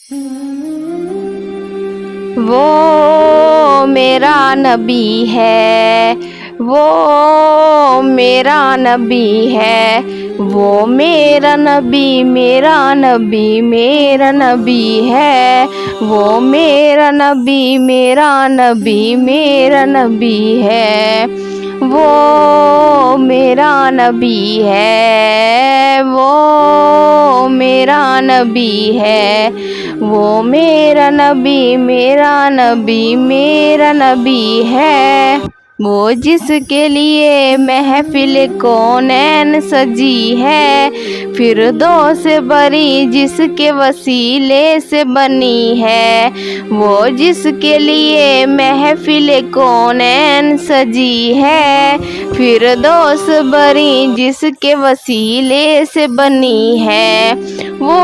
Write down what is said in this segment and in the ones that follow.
وہ میرا نبی ہے، وہ میرا نبی ہے، وہ میرا نبی، میرا نبی، میرا نبی ہے، وہ میرا نبی، میرا نبی، میرا نبی ہے، وہ میرا نبی ہے، وہ میرا نبی ہے، وہ میرا نبی، میرا نبی، میرا نبی ہے، وہ جس کے لیے محفل کونین سجی ہے، فردوس بری جس کے وسیلے سے بنی ہے، وہ جس کے لیے محفل کونین سجی ہے، فردوس بری جس کے وسیلے سے بنی ہے، وہ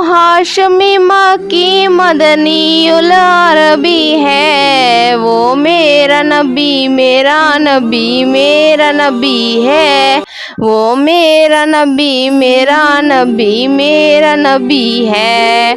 ہاشمی مکی مدنی العربی ہے، وہ میرا نبی، میرا نبی، میرا نبی ہے، وہ میرا نبی، میرا نبی، میرا نبی ہے،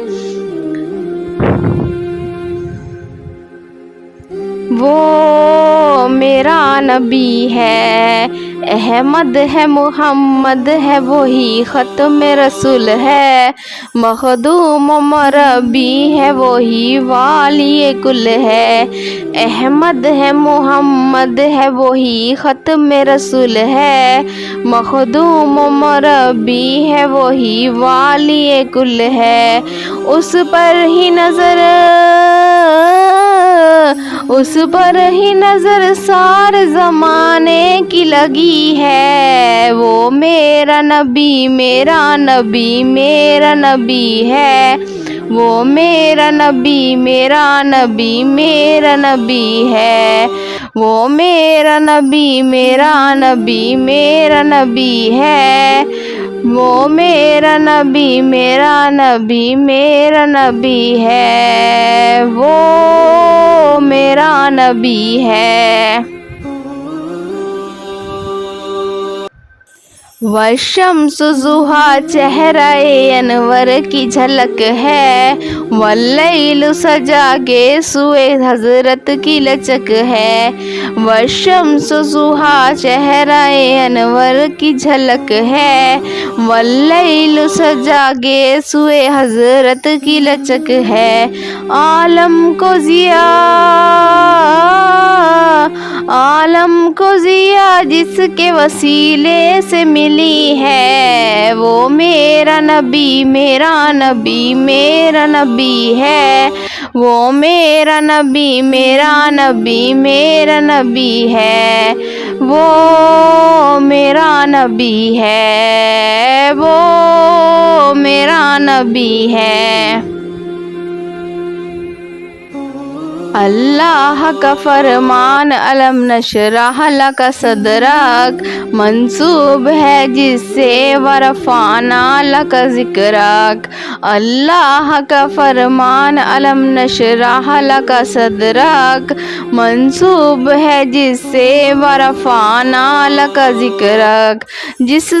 وہ میرا نبی ہے، احمد ہے، محمد ہے، وہی ختم رسول ہے، مخدوم مربی ہے، وہی والی کل ہے، احمد ہے، محمد ہے، وہی ختم رسول ہے، مخدوم مربی ہے، وہی والی کل ہے، اس پر ہی نظر سارے زمانے کی لگی ہے، وہ میرا نبی، میرا نبی، میرا نبی ہے، وہ میرا نبی، میرا نبی، میرا نبی ہے، وہ میرا نبی، میرا نبی، میرا نبی ہے، وہ میرا نبی، میرا نبی، میرا نبی ہے، وہ میرا نبی ہے، والشمس ضحیٰ چہرہ انور کی جھلک ہے، واللیل سجا کے سوئے حضرت کی لچک ہے، والشمس ضحیٰ چہرہ انور کی جھلک ہے، واللیل سجا کے سوئے حضرت کی لچک ہے، عالم کو ضیاء جس کے وسیلے سے ملی ہے، وہ میرا نبی، میرا نبی، میرا نبی ہے، وہ میرا نبی، میرا نبی، میرا نبی ہے، وہ میرا نبی ہے، وہ میرا نبی ہے، اللہ کا فرمان علم نشرح لک صدرک منسوب ہے جس سے ورفعنا لک ذکرک، اللہ کا فرمان علم نشرح لک صدرک منسوب ہے جس سے ورفعنا لک ذکرک، جس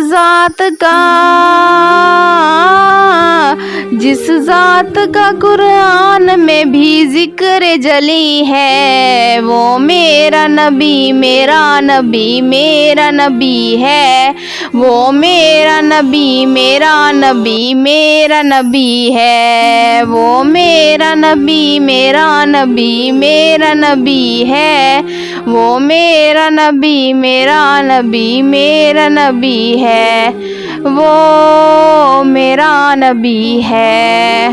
ذات کا قرآن میں بھی ذکر جلی ہے، وہ میرا نبی، میرا نبی، میرا نبی ہے، وہ میرا نبی، میرا نبی، میرا نبی ہے، وہ میرا نبی، میرا نبی، میرا نبی ہے، وہ میرا نبی، میرا نبی، میرا نبی ہے، وہ میرا نبی ہے۔